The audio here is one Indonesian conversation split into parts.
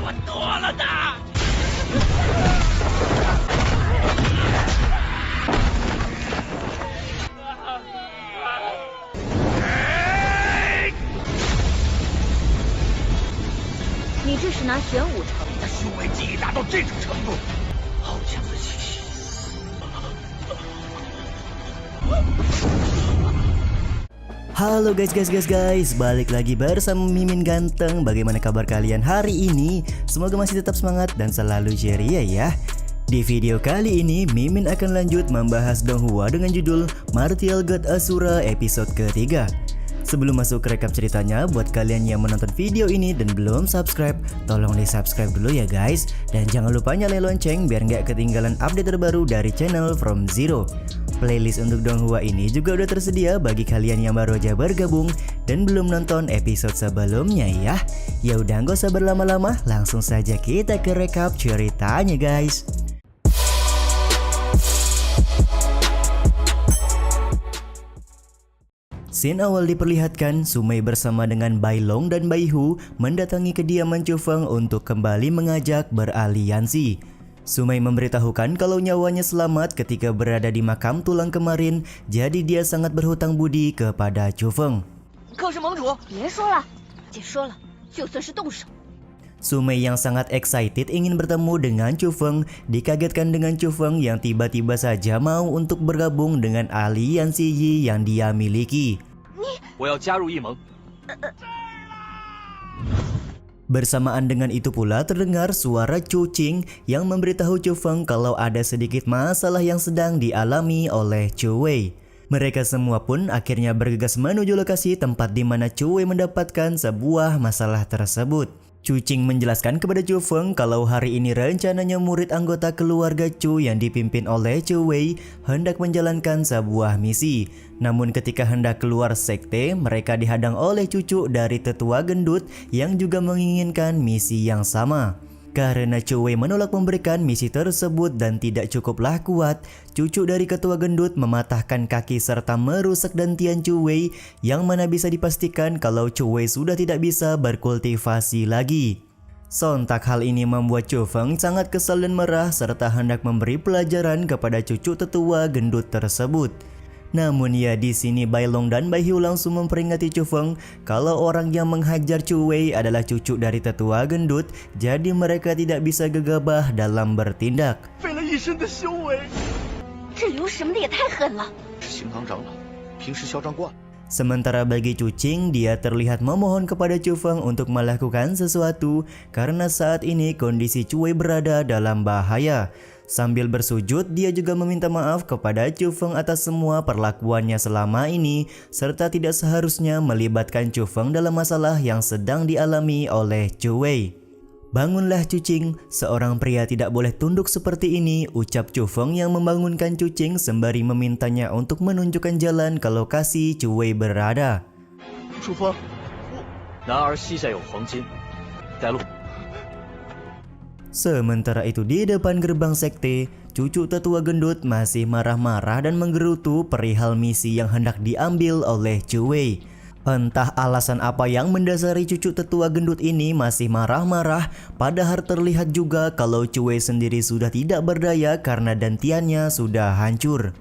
我剁了他！你这是拿玄武成你的修为技艺达到这种程度，好强的气息！ Halo guys, balik lagi bersama Mimin Ganteng. Bagaimana kabar kalian hari ini? Semoga masih tetap semangat dan selalu ceria ya. Di video kali ini, Mimin akan lanjut membahas Donghua dengan judul Martial God Asura episode ketiga. Sebelum masuk ke rekap ceritanya, buat kalian yang menonton video ini dan belum subscribe, tolong di subscribe dulu ya guys. Dan jangan lupa nyalain lonceng biar nggak ketinggalan update terbaru dari channel From Zero. Playlist untuk Donghua ini juga udah tersedia bagi kalian yang baru aja bergabung dan belum nonton episode sebelumnya ya. Ya udah nggak usah berlama-lama, langsung saja kita ke rekap ceritanya guys. Scene awal diperlihatkan Sumei bersama dengan Bai Long dan Bai Hu mendatangi kediaman Chu Feng untuk kembali mengajak beraliansi. Sumei memberitahukan kalau nyawanya selamat ketika berada di makam tulang kemarin, jadi dia sangat berhutang budi kepada Chu Feng. Sumei yang sangat excited ingin bertemu dengan Chu Feng, dikagetkan dengan Chu Feng yang tiba-tiba saja mau untuk bergabung dengan aliansi Yi yang dia miliki. Bersamaan dengan itu pula terdengar suara Chu Qing yang memberitahu Chu Feng kalau ada sedikit masalah yang sedang dialami oleh Chu Wei. Mereka semua pun akhirnya bergegas menuju lokasi tempat di mana Chu Wei mendapatkan sebuah masalah tersebut. Chu Qing menjelaskan kepada Chu Feng kalau hari ini rencananya murid anggota keluarga Chu yang dipimpin oleh Chu Wei hendak menjalankan sebuah misi. Namun ketika hendak keluar sekte, mereka dihadang oleh cucu dari tetua gendut yang juga menginginkan misi yang sama. Karena Chu Wei menolak memberikan misi tersebut dan tidak cukuplah kuat, cucu dari ketua gendut mematahkan kaki serta merusak dantian Chu Wei yang mana bisa dipastikan kalau Chu Wei sudah tidak bisa berkultivasi lagi. Sontak hal ini membuat Chu Feng sangat kesal dan marah serta hendak memberi pelajaran kepada cucu tetua gendut tersebut. Namun ya di sini Bai Long dan Bai Hu langsung memperingati Chu Feng kalau orang yang menghajar Chu Wei adalah cucu dari tetua gendut, jadi mereka tidak bisa gegabah dalam bertindak. Sementara bagi Chu Qing, dia terlihat memohon kepada Chu Feng untuk melakukan sesuatu karena saat ini kondisi Chu Wei berada dalam bahaya. Sambil bersujud, dia juga meminta maaf kepada Chu Feng atas semua perlakuannya selama ini, serta tidak seharusnya melibatkan Chu Feng dalam masalah yang sedang dialami oleh Chu Wei. Bangunlah Chu Qing, seorang pria tidak boleh tunduk seperti ini, ucap Chu Feng yang membangunkan Chu Qing sembari memintanya untuk menunjukkan jalan ke lokasi Chu Wei berada. Chu Feng, Sementara itu di depan gerbang sekte, cucu tetua gendut masih marah-marah dan menggerutu perihal misi yang hendak diambil oleh Chu Wei. Entah alasan apa yang mendasari cucu tetua gendut ini masih marah-marah, padahal terlihat juga kalau Chu Wei sendiri sudah tidak berdaya karena dantiannya sudah hancur.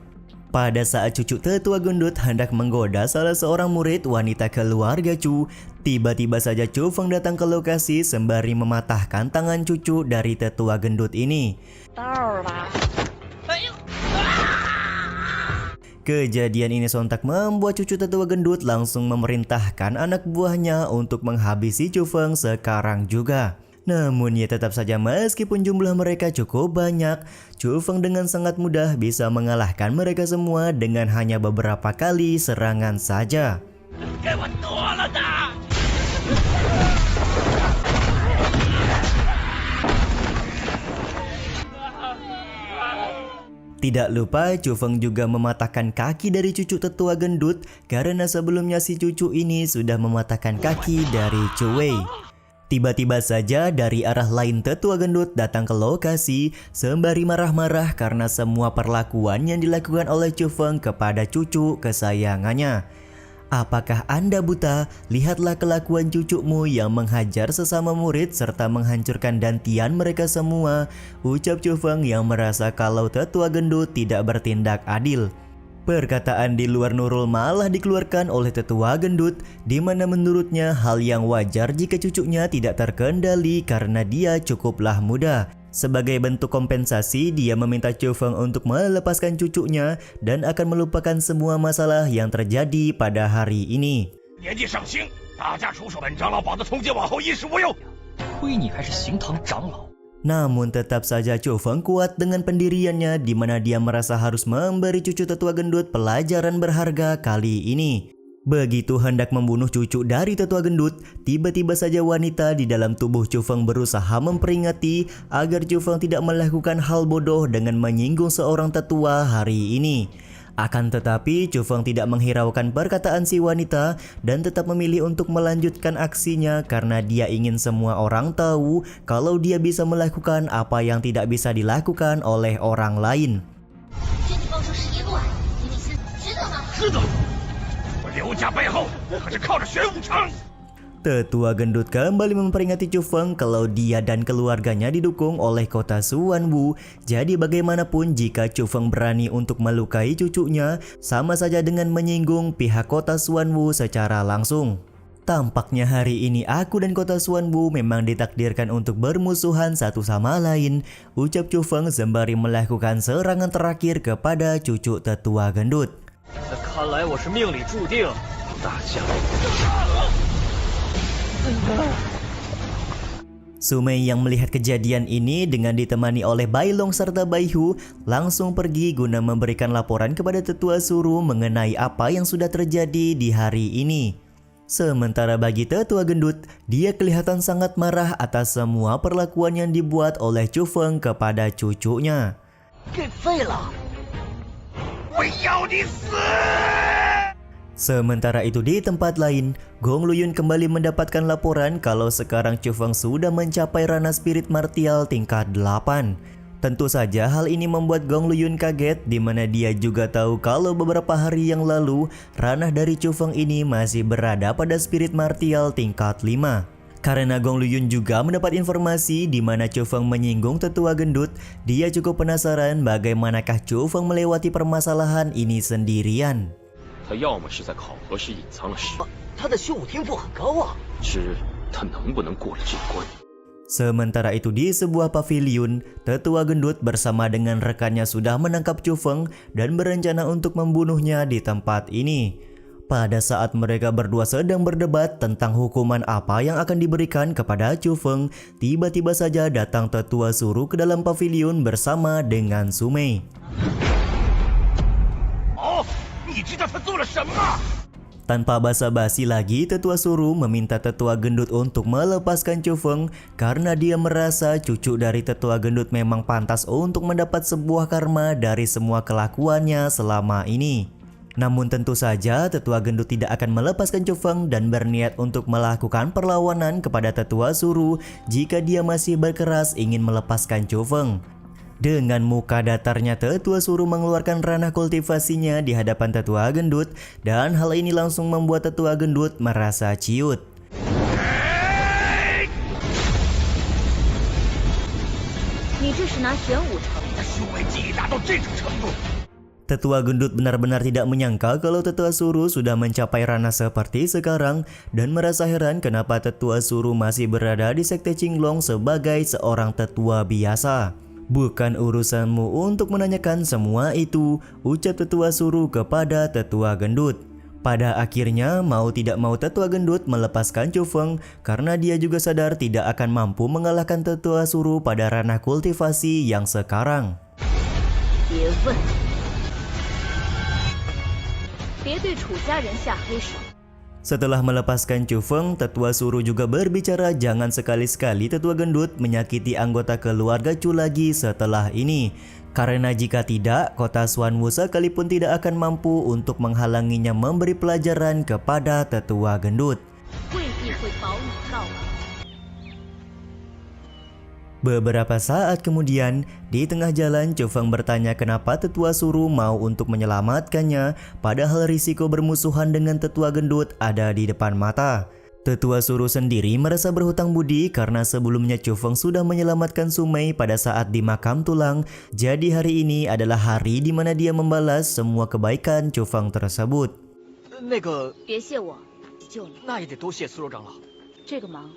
Pada saat cucu tetua gendut hendak menggoda salah seorang murid wanita keluarga Chu, tiba-tiba saja Chu Feng datang ke lokasi sembari mematahkan tangan cucu dari tetua gendut ini. Kejadian ini sontak membuat cucu tetua gendut langsung memerintahkan anak buahnya untuk menghabisi Chu Feng sekarang juga. Namun ya tetap saja meskipun jumlah mereka cukup banyak, Chu Feng dengan sangat mudah bisa mengalahkan mereka semua dengan hanya beberapa kali serangan saja. Tidak lupa Chu Feng juga mematahkan kaki dari cucu tetua gendut karena sebelumnya si cucu ini sudah mematahkan kaki dari Chu Wei. Tiba-tiba saja dari arah lain tetua gendut datang ke lokasi sembari marah-marah karena semua perlakuan yang dilakukan oleh Chu Feng kepada cucu kesayangannya. Apakah Anda buta? Lihatlah kelakuan cucumu yang menghajar sesama murid serta menghancurkan dantian mereka semua, ucap Chu Feng yang merasa kalau tetua gendut tidak bertindak adil. Perkataan di luar Nurul malah dikeluarkan oleh tetua gendut, di mana menurutnya hal yang wajar jika cucunya tidak terkendali karena dia cukuplah muda. Sebagai bentuk kompensasi, dia meminta Chu Feng untuk melepaskan cucunya dan akan melupakan semua masalah yang terjadi pada hari ini. 年纪尚轻，大家出手，本长老保得从今往后衣食无忧。亏你还是行堂长老。 Namun tetap saja Chu Feng kuat dengan pendiriannya, di mana dia merasa harus memberi cucu tetua gendut pelajaran berharga kali ini. Begitu hendak membunuh cucu dari tetua gendut, tiba-tiba saja wanita di dalam tubuh Chu Feng berusaha memperingati agar Chu Feng tidak melakukan hal bodoh dengan menyinggung seorang tetua hari ini. Akan tetapi Chu Feng tidak menghiraukan perkataan si wanita dan tetap memilih untuk melanjutkan aksinya karena dia ingin semua orang tahu kalau dia bisa melakukan apa yang tidak bisa dilakukan oleh orang lain. 是的，我刘家背后可是靠着玄武城。 Tetua gendut kembali memperingati Chu Feng kalau dia dan keluarganya didukung oleh kota Xuanwu. Jadi bagaimanapun jika Chu Feng berani untuk melukai cucunya, sama saja dengan menyinggung pihak kota Xuanwu secara langsung. Tampaknya hari ini aku dan kota Xuanwu memang ditakdirkan untuk bermusuhan satu sama lain, ucap Chu Feng sembari melakukan serangan terakhir kepada cucu tetua gendut. 那看来我是命里注定，大家。 Sumei yang melihat kejadian ini dengan ditemani oleh Bai Long serta Bai Hu langsung pergi guna memberikan laporan kepada tetua suruh mengenai apa yang sudah terjadi di hari ini. Sementara bagi tetua gendut, dia kelihatan sangat marah atas semua perlakuan yang dibuat oleh Chu Feng kepada cucunya. 给废了！我要你死！ Sementara itu di tempat lain, Gong Luyun kembali mendapatkan laporan kalau sekarang Chu Feng sudah mencapai ranah spirit martial tingkat 8. Tentu saja hal ini membuat Gong Luyun kaget, di mana dia juga tahu kalau beberapa hari yang lalu ranah dari Chu Feng ini masih berada pada spirit martial tingkat 5. Karena Gong Luyun juga mendapat informasi di mana Chu Feng menyinggung tetua gendut, dia cukup penasaran bagaimanakah Chu Feng melewati permasalahan ini sendirian. 他要么是在考核时隐藏了实力，他的修武天赋很高啊。是他能不能过了这关。 Sementara itu di sebuah pavilion, tetua gendut bersama dengan rekannya sudah menangkap Chu Feng dan berencana untuk membunuhnya di tempat ini. Pada saat mereka berdua sedang berdebat tentang hukuman apa yang akan diberikan kepada Chu Feng, tiba-tiba saja datang tetua suruh ke dalam pavilion bersama dengan Sumei. 你知道他做了什么？ Tanpa basa-basi lagi, tetua suruh meminta tetua gendut untuk melepaskan Chu Feng karena dia merasa cucu dari tetua gendut memang pantas untuk mendapat sebuah karma dari semua kelakuannya selama ini. Namun tentu saja tetua gendut tidak akan melepaskan Chu Feng dan berniat untuk melakukan perlawanan kepada tetua suruh jika dia masih berkeras ingin melepaskan Chu Feng. Dengan muka datarnya, tetua suruh mengeluarkan ranah kultivasinya di hadapan tetua gendut dan hal ini langsung membuat tetua gendut merasa ciut. Tetua gendut benar-benar tidak menyangka kalau tetua suruh sudah mencapai ranah seperti sekarang dan merasa heran kenapa tetua suruh masih berada di sekte Qinglong sebagai seorang tetua biasa. Bukan urusanmu untuk menanyakan semua itu, ucap tetua suruh kepada tetua gendut. Pada akhirnya, mau tidak mau tetua gendut melepaskan Chu Feng karena dia juga sadar tidak akan mampu mengalahkan tetua suruh pada ranah kultivasi yang sekarang. Setelah melepaskan Chu Feng, tetua suruh juga berbicara jangan sekali-sekali tetua gendut menyakiti anggota keluarga Chu lagi setelah ini. Karena jika tidak, kota Xuanwu sekalipun tidak akan mampu untuk menghalanginya memberi pelajaran kepada tetua gendut. Beberapa saat kemudian, di tengah jalan Chu Feng bertanya kenapa tetua suruh mau untuk menyelamatkannya, padahal risiko bermusuhan dengan tetua gendut ada di depan mata. Tetua suruh sendiri merasa berhutang budi karena sebelumnya Chu Feng sudah menyelamatkan Sumei pada saat di makam tulang, jadi hari ini adalah hari di mana dia membalas semua kebaikan Chu Feng tersebut. 别谢我，救了。那也得多谢苏州长老。这个忙，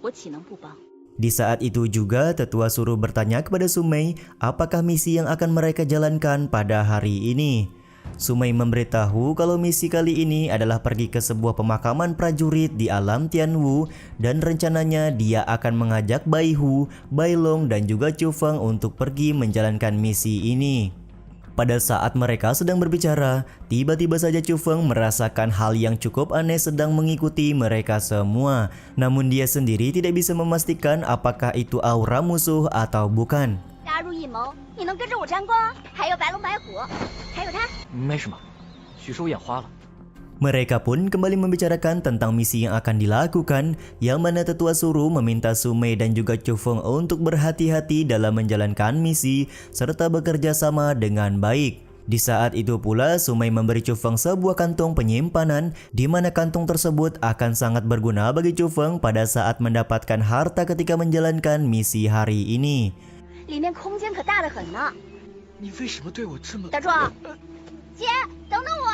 我岂能不帮？ Di saat itu juga tetua suruh bertanya kepada Sumei apakah misi yang akan mereka jalankan pada hari ini. Sumei memberitahu kalau misi kali ini adalah pergi ke sebuah pemakaman prajurit di alam Tianwu dan rencananya dia akan mengajak Bai Hu, Bai Long dan juga Chu Feng untuk pergi menjalankan misi ini. Pada saat mereka sedang berbicara, tiba-tiba saja Chu Feng merasakan hal yang cukup aneh sedang mengikuti mereka semua. Namun dia sendiri tidak bisa memastikan apakah itu aura musuh atau bukan. 加入异谋，你能跟着我沾光？还有白龙白虎，还有他。没什么，许是我眼花了。 Mereka pun kembali membicarakan tentang misi yang akan dilakukan, yang mana tetua suruh meminta Sumei dan juga Chu Feng untuk berhati-hati dalam menjalankan misi serta bekerja sama dengan baik. Di saat itu pula Sumei memberi Chu Feng sebuah kantung penyimpanan di mana kantung tersebut akan sangat berguna bagi Chu Feng pada saat mendapatkan harta ketika menjalankan misi hari ini. 里面空间可大得很呢。你为什么对我这么……大壮，姐，等等我。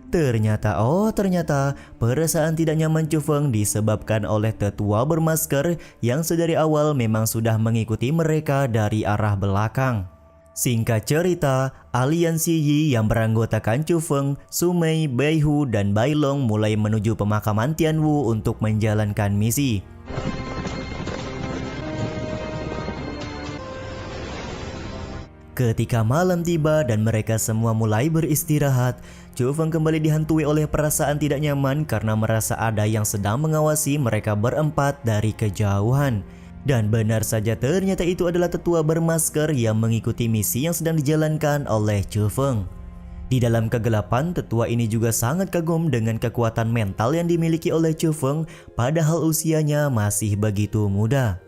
Ternyata perasaan tidak nyaman Chu Feng disebabkan oleh tetua bermasker yang sedari awal memang sudah mengikuti mereka dari arah belakang. Singkat cerita, aliansi Yi yang beranggotakan Chu Feng, Sumei, Bai Hu, dan Bai Long mulai menuju pemakaman Tianwu untuk menjalankan misi. Ketika malam tiba dan mereka semua mulai beristirahat, Chu Feng kembali dihantui oleh perasaan tidak nyaman karena merasa ada yang sedang mengawasi mereka berempat dari kejauhan. Dan benar saja ternyata itu adalah tetua bermasker yang mengikuti misi yang sedang dijalankan oleh Chu Feng. Di dalam kegelapan, tetua ini juga sangat kagum dengan kekuatan mental yang dimiliki oleh Chu Feng padahal usianya masih begitu muda.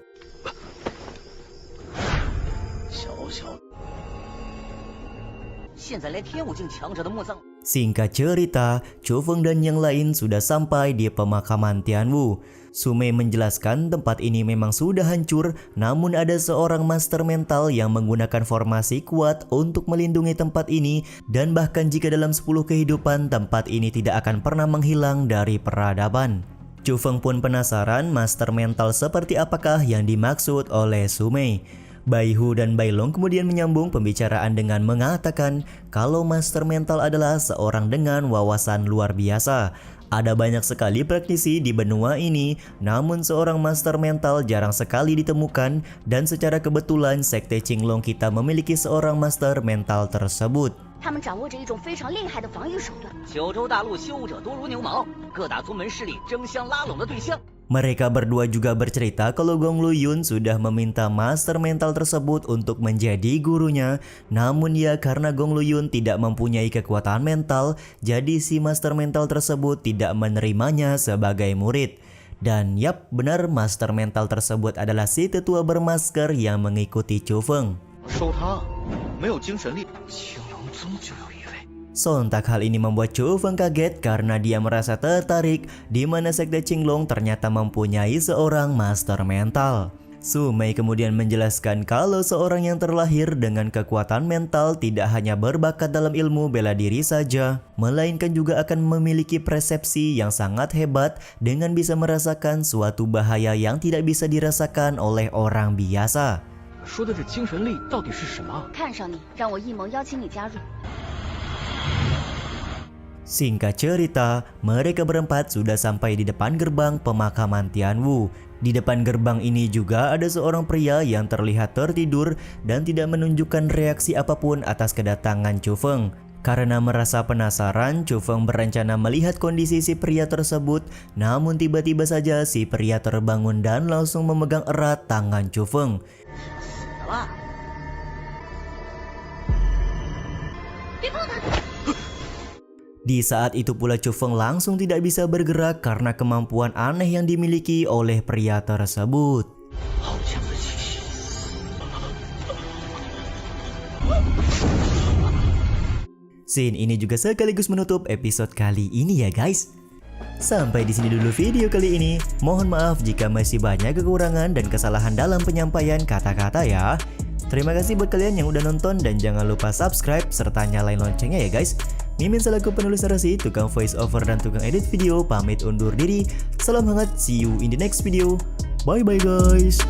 Singkat cerita, Chu Feng dan yang lain sudah sampai di pemakaman Tianwu. Sumei menjelaskan tempat ini memang sudah hancur, namun ada seorang master mental yang menggunakan formasi kuat untuk melindungi tempat ini dan bahkan jika dalam 10 kehidupan tempat ini tidak akan pernah menghilang dari peradaban. Chu Feng pun penasaran master mental seperti apakah yang dimaksud oleh Sumei. Bai Hu dan Bai Long kemudian menyambung pembicaraan dengan mengatakan kalau master mental adalah seorang dengan wawasan luar biasa. Ada banyak sekali praktisi di benua ini, namun seorang master mental jarang sekali ditemukan dan secara kebetulan Sekte Qinglong kita memiliki seorang master mental tersebut. 他们掌握着一种非常厉害的防御手段。九州大陆修武者多如牛毛，各大宗门势力争相拉拢的对象。 Mereka berdua juga bercerita kalau Gong Lu Yun sudah meminta master mental tersebut untuk menjadi gurunya. Namun ya karena Gong Lu Yun tidak mempunyai kekuatan mental, jadi si master mental tersebut tidak menerimanya sebagai murid. Dan yap, benar master mental tersebut adalah si tetua bermasker yang mengikuti Chu Feng. Sontak hal ini membuat Chu Feng kaget karena dia merasa tertarik di mana Sekte Qinglong ternyata mempunyai seorang master mental. Sumei kemudian menjelaskan kalau seorang yang terlahir dengan kekuatan mental tidak hanya berbakat dalam ilmu bela diri saja, melainkan juga akan memiliki persepsi yang sangat hebat dengan bisa merasakan suatu bahaya yang tidak bisa dirasakan oleh orang biasa. 说的这精神力到底是什么？ 看上你，让我一谋邀请你加入。 Singkat cerita, mereka berempat sudah sampai di depan gerbang pemakaman Tianwu. Di depan gerbang ini juga ada seorang pria yang terlihat tertidur dan tidak menunjukkan reaksi apapun atas kedatangan Chu Feng. Karena merasa penasaran, Chu Feng berencana melihat kondisi si pria tersebut. Namun tiba-tiba saja si pria terbangun dan langsung memegang erat tangan Chu Feng. Di saat itu pula Chu Feng langsung tidak bisa bergerak karena kemampuan aneh yang dimiliki oleh pria tersebut. Scene ini juga sekaligus menutup episode kali ini ya guys. Sampai di sini dulu video kali ini. Mohon maaf jika masih banyak kekurangan dan kesalahan dalam penyampaian kata-kata ya. Terima kasih buat kalian yang udah nonton dan jangan lupa subscribe serta nyalain loncengnya ya guys. Mimin selaku penulis narasi, tukang voice over dan tukang edit video pamit undur diri. Salam hangat, see you in the next video. Bye bye guys.